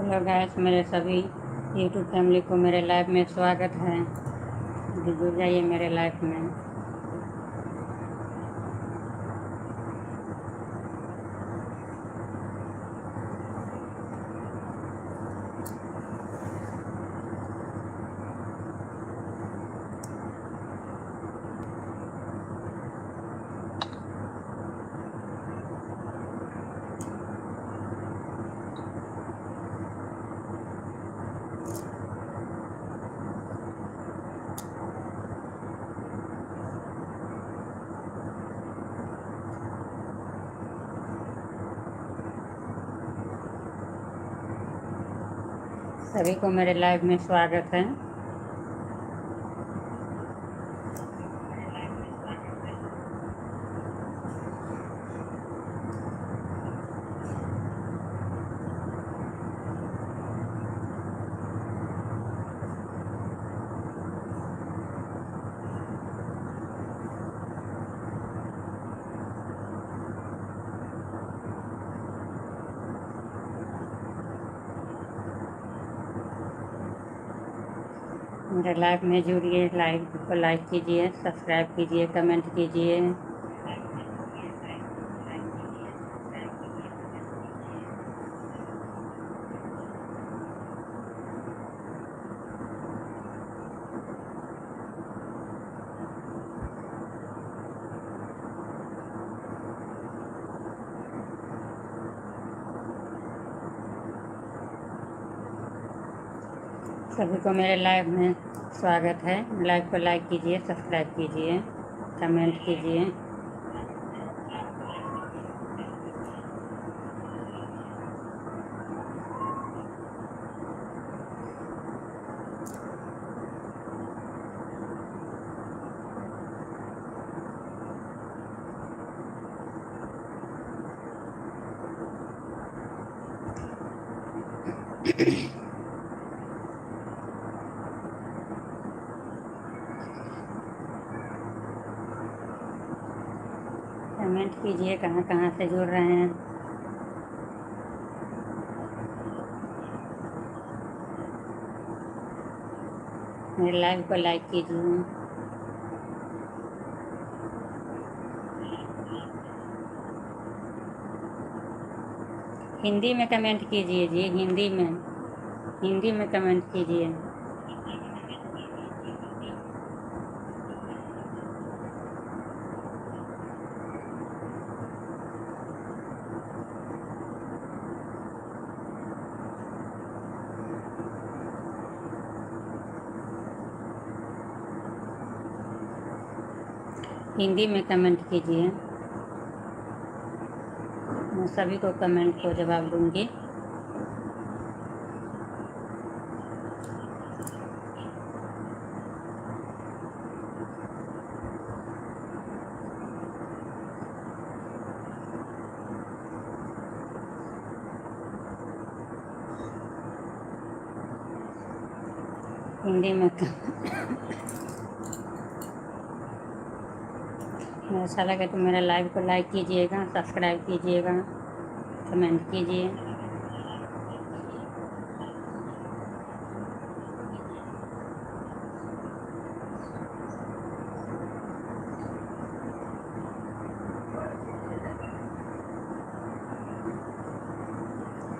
Hello guys, मेरे सभी YouTube family को मेरे लाइफ में स्वागत है। जुड़ जाइए मेरे लाइफ में। सभी को मेरे लाइफ में स्वागत है। मेरे लाइफ में जुड़िए, लाइक कीजिए, सब्सक्राइब कीजिए, कमेंट कीजिए। सभी को मेरे लाइफ में स्वागत है। लाइव को लाइक कीजिए, सब्सक्राइब कीजिए, कमेंट कीजिए। कमेंट कीजिए कहाँ कहाँ से जुड़ रहे हैं। मेरे लाइव को लाइक कीजिए। हिंदी में कमेंट कीजिए जी, हिंदी में कमेंट कीजिए। हिंदी में कमेंट कीजिए। मैं सभी को कमेंट को जवाब दूंगी। हिंदी में अच्छा लगे तो मेरा लाइव को लाइक कीजिएगा, सब्सक्राइब कीजिएगा, कमेंट कीजिए।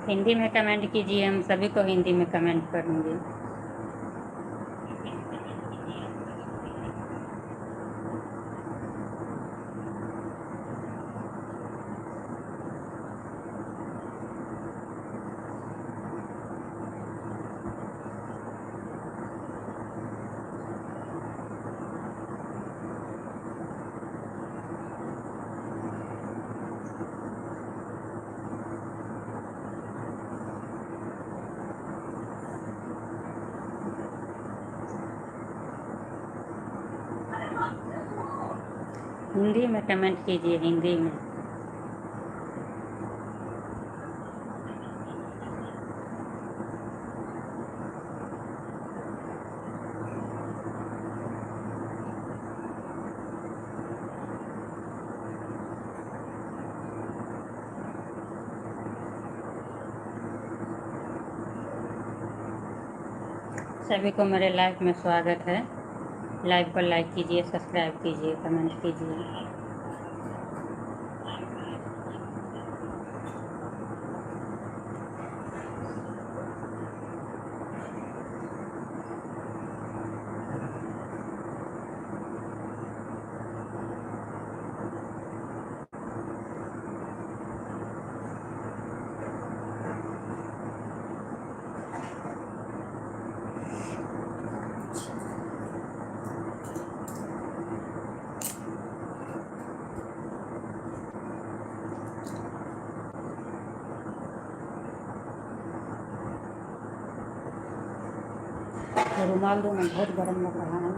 हिंदी में कमेंट कीजिए, हम सभी को हिंदी में कमेंट करूँगी। हिंदी में कमेंट कीजिए, हिंदी में। सभी को मेरे लाइव में स्वागत है। लाइव को लाइक कीजिए, सब्सक्राइब कीजिए, कमेंट कीजिए। रुमाल दो ना, बहुत गर्म लग रहा है।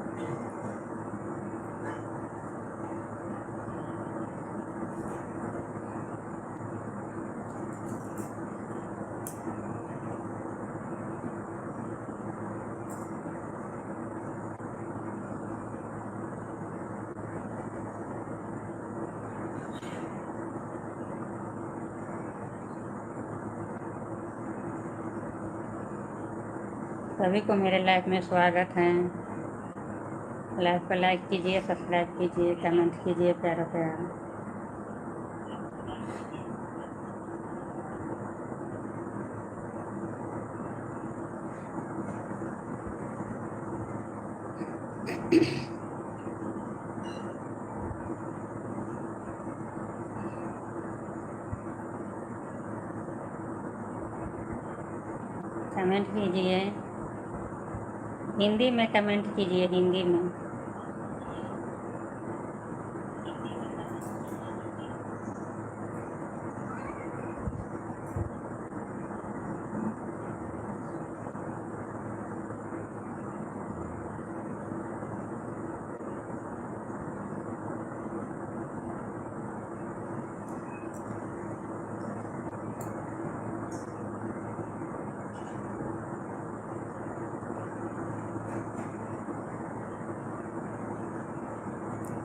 सभी को मेरे लाइव में स्वागत है। लाइव को लाइक कीजिए, सब्सक्राइब कीजिए, कमेंट कीजिए प्यारा प्यारा। कमेंट कीजिए, हिंदी में कमेंट कीजिए, हिंदी में।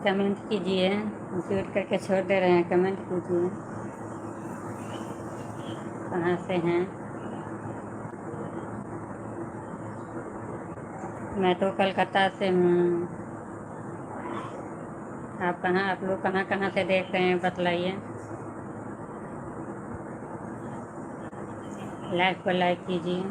कमेंट कीजिए, म्यूट करके छोड़ दे रहे हैं। कमेंट कीजिए, कहाँ से हैं। मैं तो कलकत्ता से हूँ। आप लोग कहाँ से देख रहे हैं, बतलाइए। लाइव को लाइक कीजिए।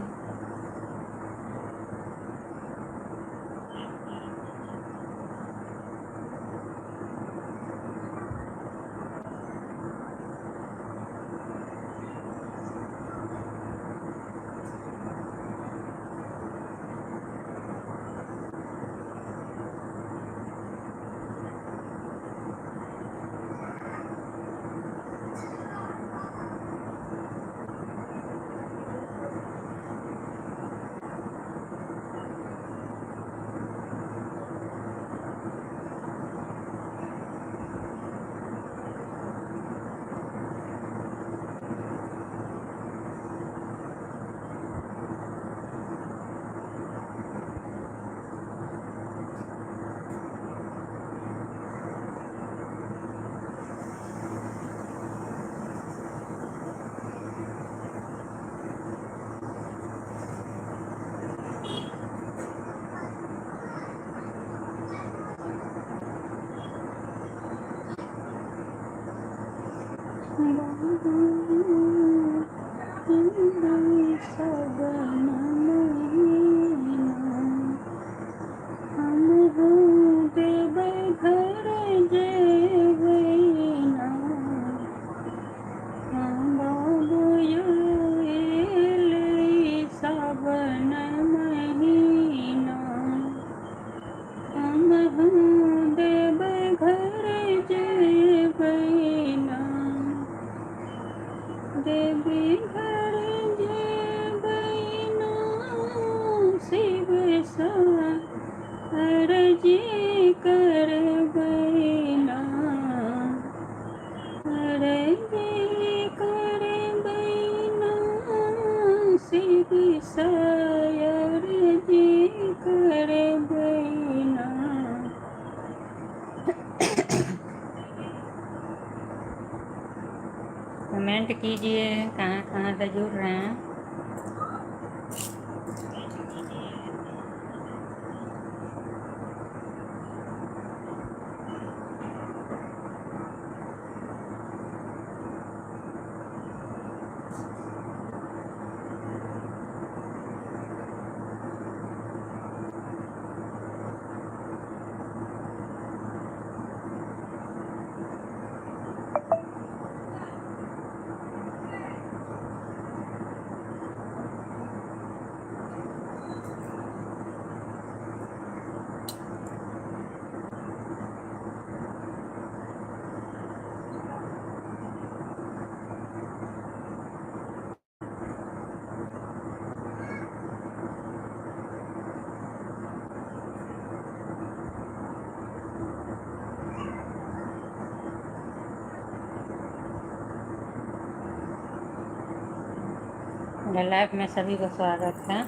कमेंट कीजिए, कहाँ से जुड़ रहे हैं। मेरे लाइफ में सभी को स्वागत है।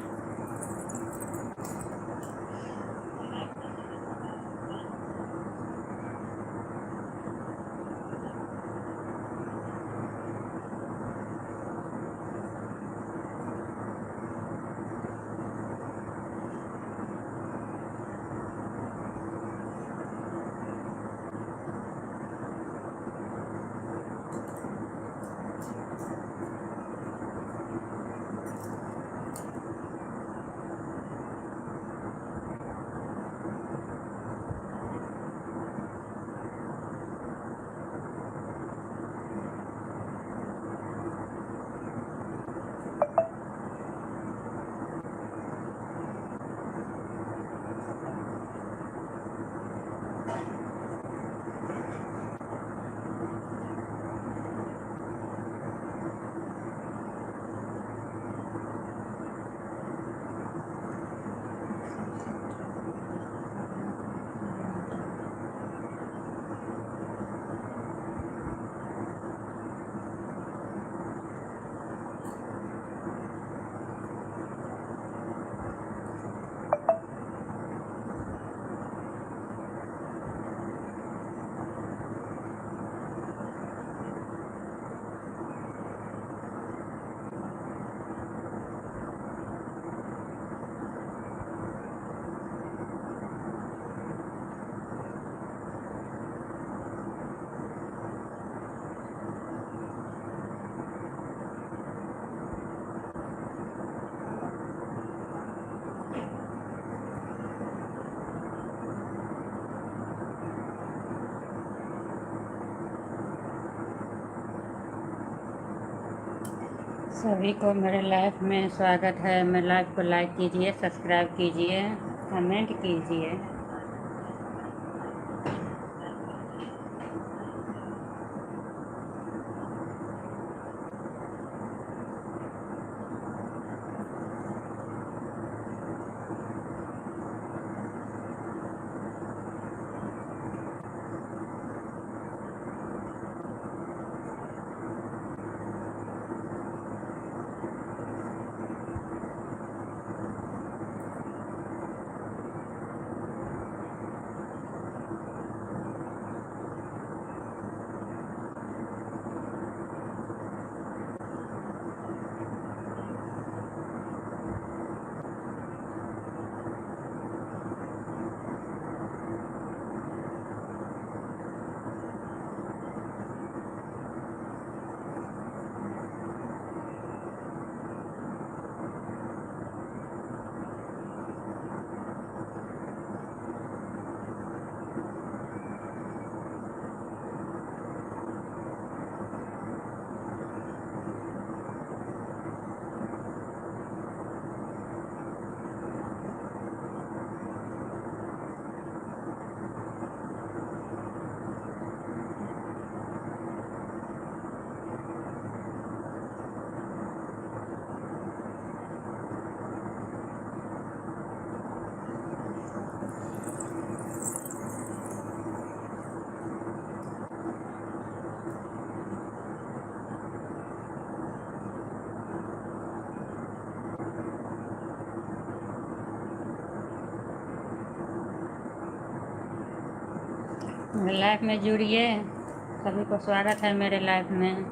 सभी को मेरे लाइफ में स्वागत है। मेरे लाइफ को लाइक कीजिए, सब्सक्राइब कीजिए, कमेंट कीजिए। मेरे लाइफ में जुड़िए। सभी को स्वागत है मेरे लाइफ में।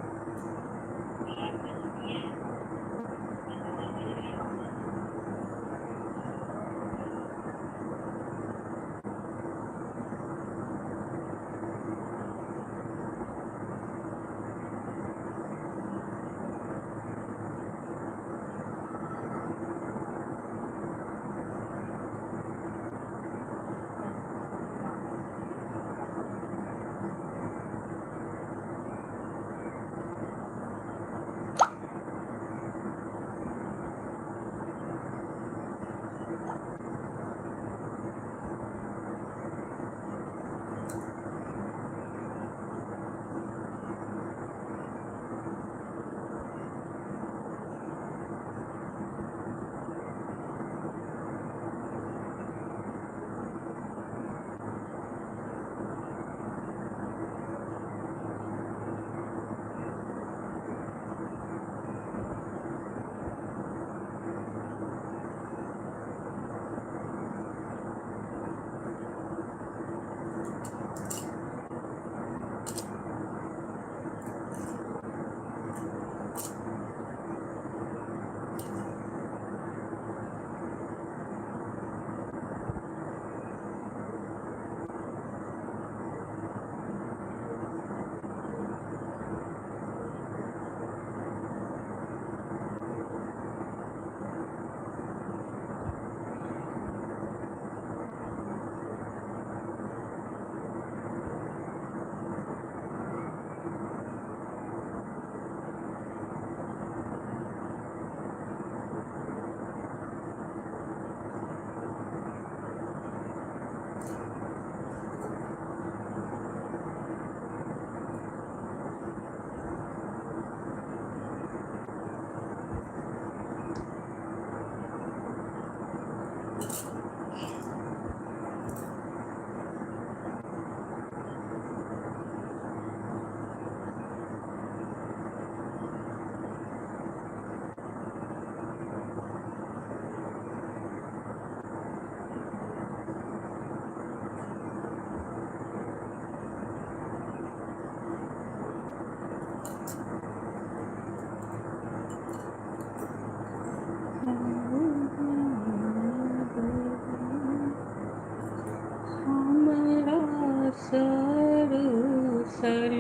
सरुसल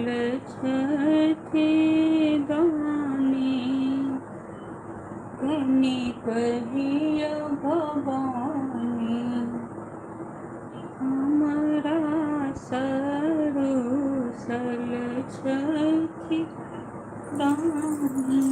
छथि दानी कनिक हिय भवानी हमरा सरुसल छथि दानी।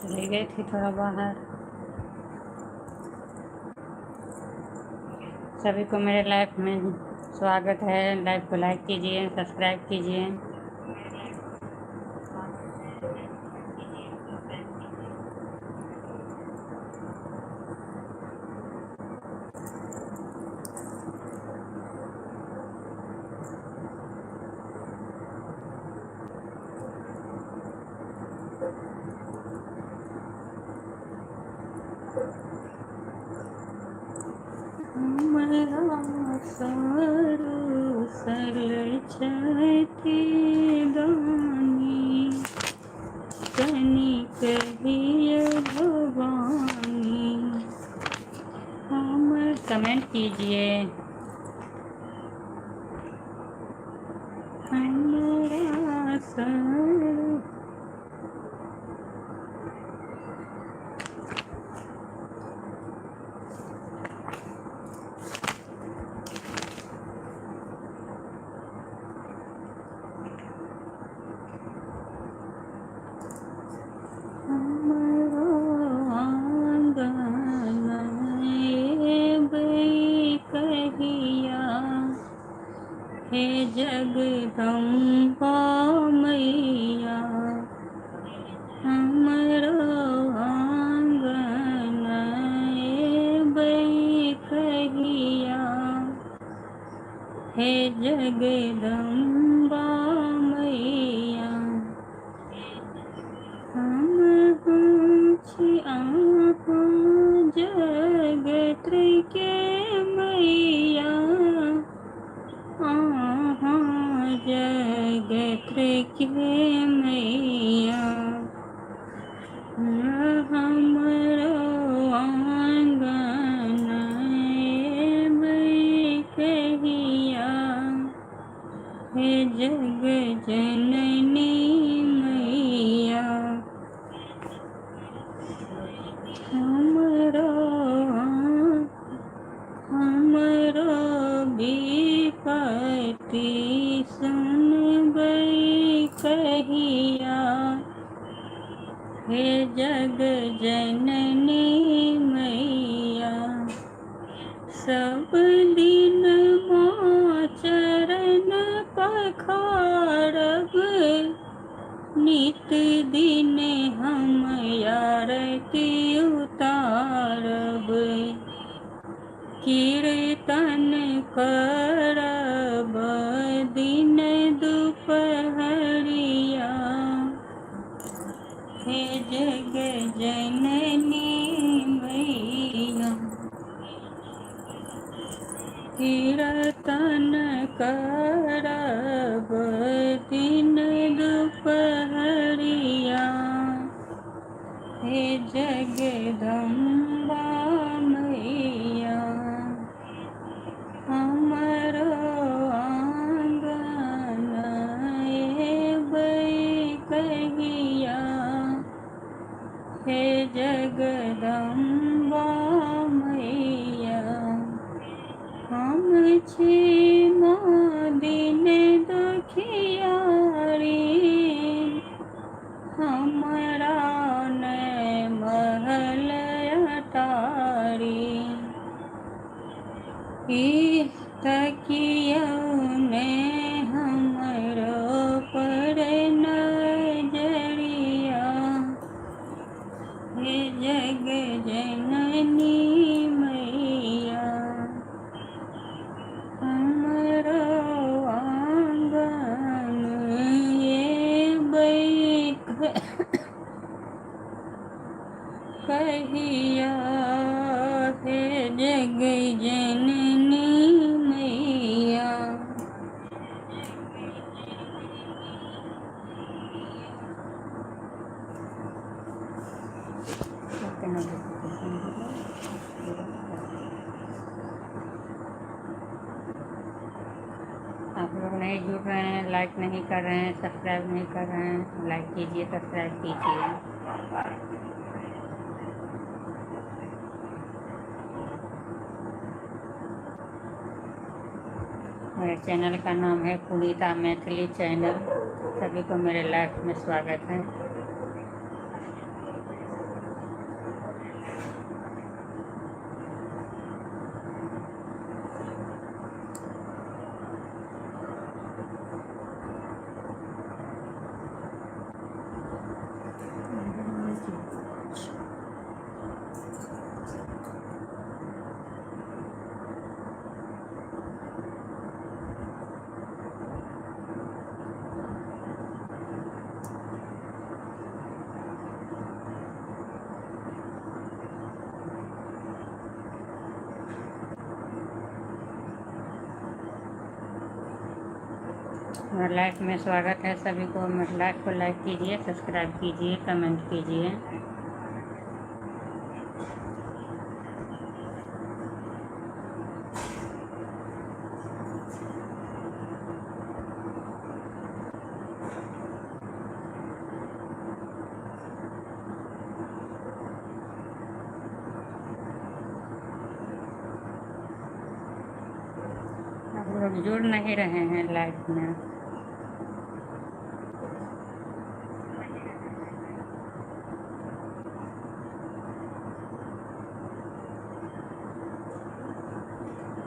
चली गई थी थोड़ा बाहर। सभी को मेरे लाइफ में स्वागत है। लाइव को लाइक कीजिए, सब्सक्राइब कीजिए। सरुसल छथि दानी कनिक हिय भवानी। हम कमेंट कीजिए। हमरा हे जगदम्बा मैया हमरो आंगन बैठिया। हे जगदम्बा मैया हम छी अहाँ जगत के मैया। जगत के मैया हमरो आंगन बैठिया। हे जग जननी मैया हमरो आरती सुनबै कहिया, हे जग जननी मैया। सब दिन माँ चरण पखारब, नित दिन हम आरती उतारब। कीर्तन करब दिन दुपहरिया, हे जग जननी मैया। कीर्तन करब दिन दुपहरिया, हे जगदम्बा मैया। हमरो आंगन एबै कहिया, हे जगदम्बा मैया। हम छी माँ दिन दुखियारी, हमरा ने महल अटारी। तकियो ने हमरो पर नजरिया, हे जग जननी मैया। हमरो आंगन एबै कहिया, हे जग जननी मैया। आप लोग नहीं जुड़ रहे हैं, लाइक नहीं कर रहे हैं, सब्सक्राइब नहीं कर रहे हैं, लाइक कीजिए, सब्सक्राइब कीजिए। मेरे चैनल का नाम है पुनीता मैथिली चैनल। सभी को मेरे लाइफ में स्वागत है। मेरे लाइफ में स्वागत है सभी को। मेरे लाइफ को लाइक कीजिए, सब्सक्राइब कीजिए, कमेंट कीजिए। आप लोग जुड़ नहीं रहे हैं लाइफ में।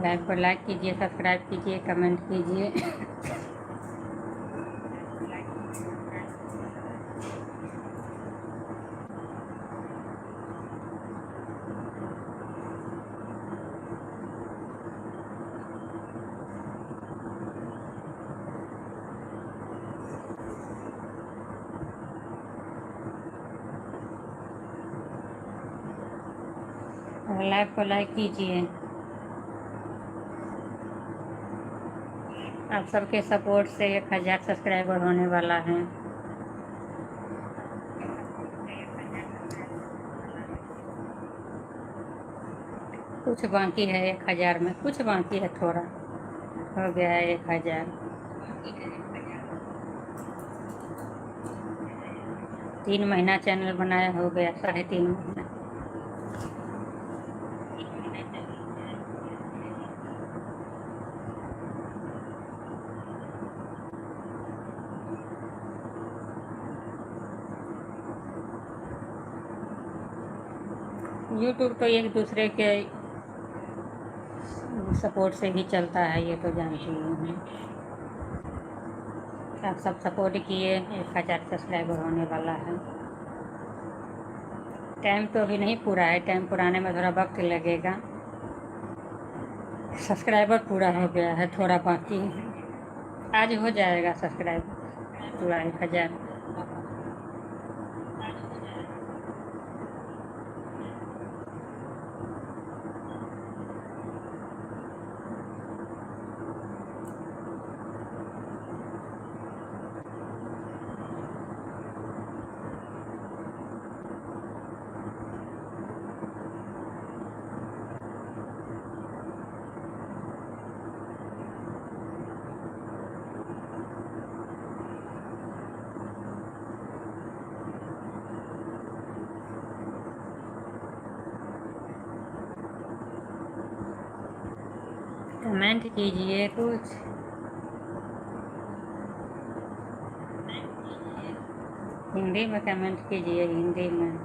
लाइव को लाइक कीजिए, सब्सक्राइब कीजिए, कमेंट कीजिए। लाइव को लाइक कीजिए। आप सबके सपोर्ट से 1000 सब्सक्राइबर होने वाला है। कुछ बाकी है 1000 में, कुछ बाकी है, थोड़ा हो गया है 1000। 3 महीना चैनल बनाया, हो गया 3.5 महीना। यूट्यूब तो एक दूसरे के सपोर्ट से ही चलता है, ये तो जानती ही हूँ। आप सब सपोर्ट किए, 1000 सब्सक्राइबर होने वाला है। टाइम तो अभी नहीं पूरा है, टाइम पुराने में थोड़ा वक्त लगेगा। सब्सक्राइबर पूरा हो गया है, थोड़ा बाकी है। आज हो जाएगा सब्सक्राइबर पूरा 1000। कमेंट कीजिए कुछ। हिंदी में कमेंट कीजिए, हिंदी में।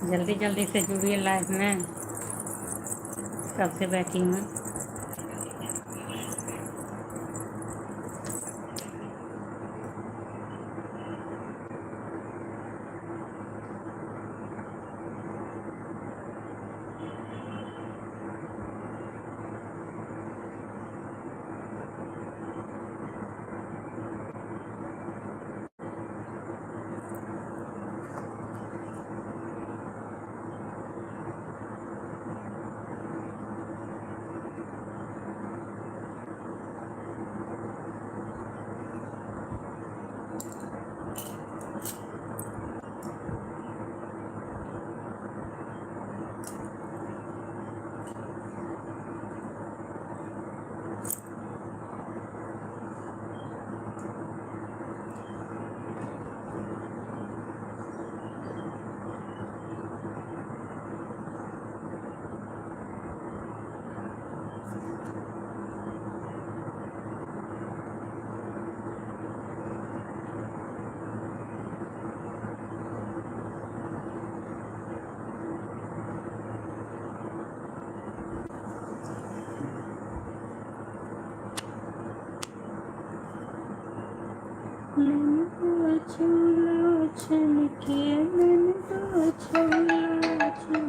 जल्दी जल्दी से जुड़िए लाइव में, कब से बैठी हूँ। छोला छन के मन तो छोला छन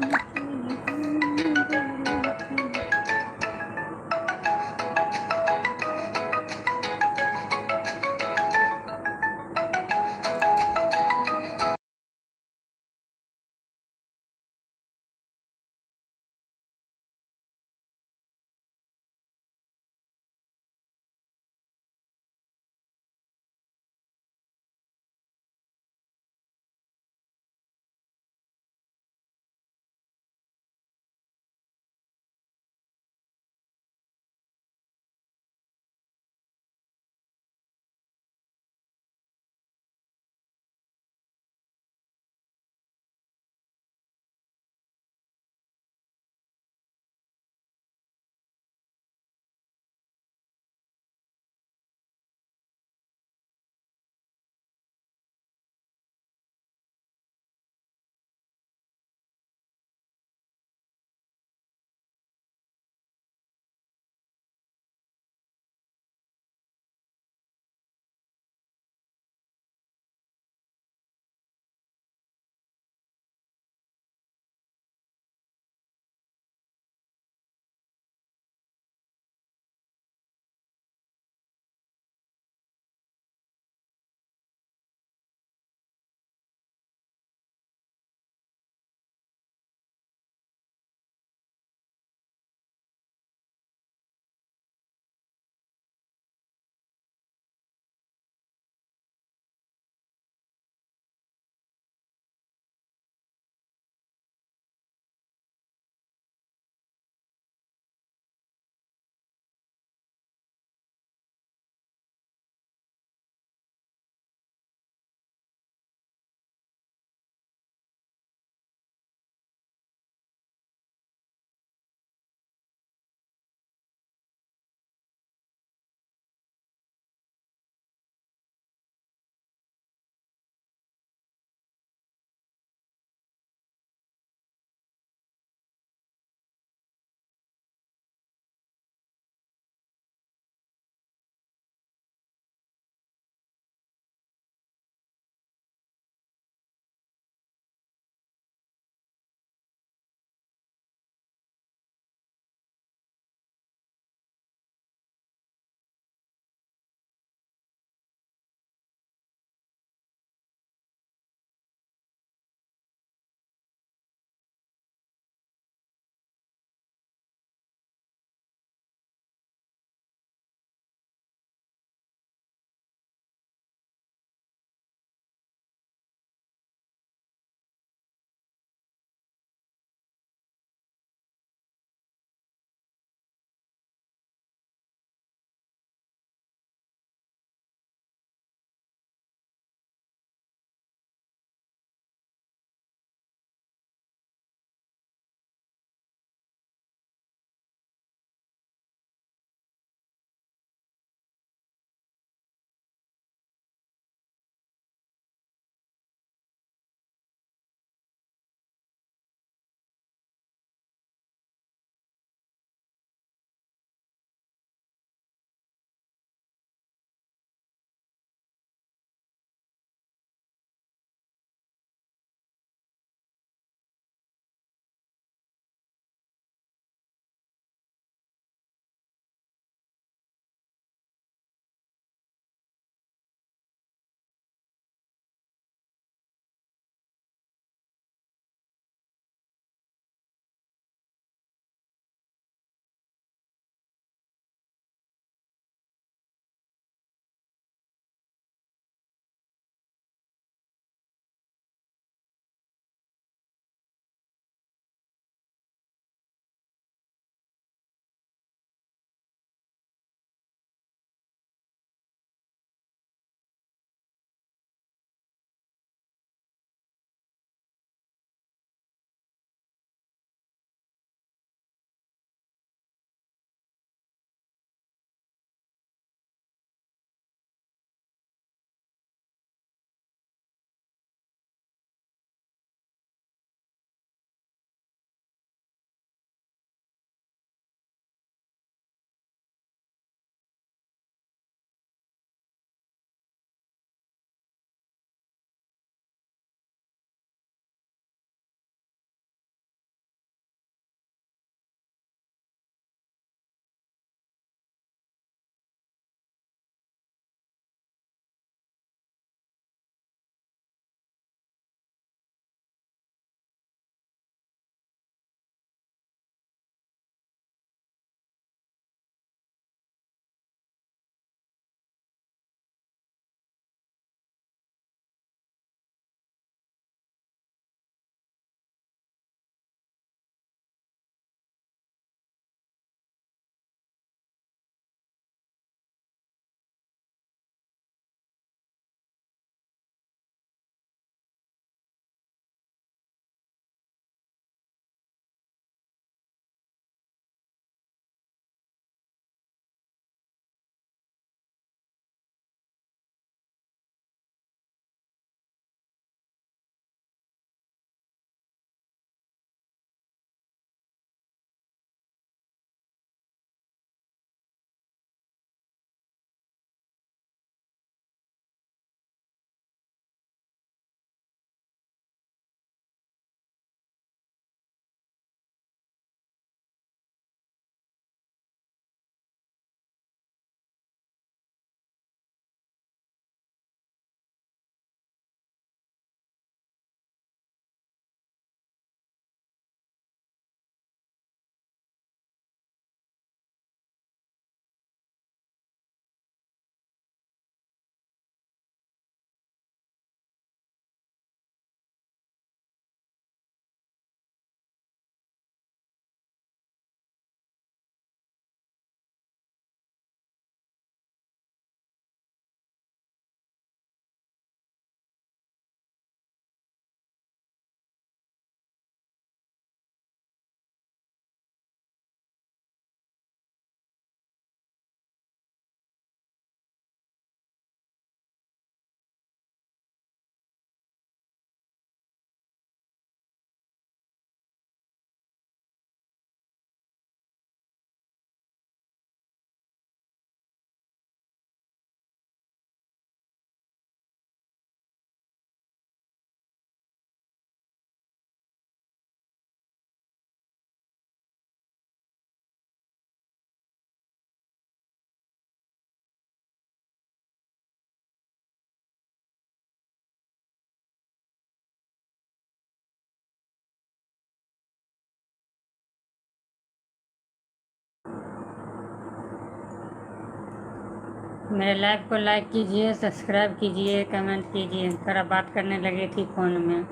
मेरे लाइव को लाइक कीजिए, सब्सक्राइब कीजिए, कमेंट कीजिए। थोड़ा बात करने लगी थी फ़ोन में,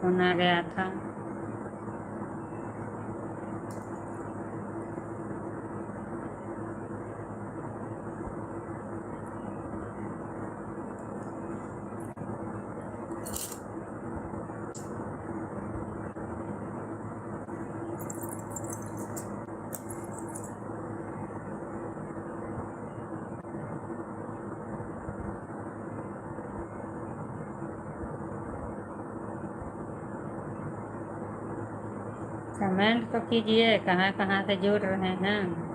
फ़ोन आ गया था। कमेंट तो कीजिए, कहाँ कहाँ से जुड़ रहे हैं।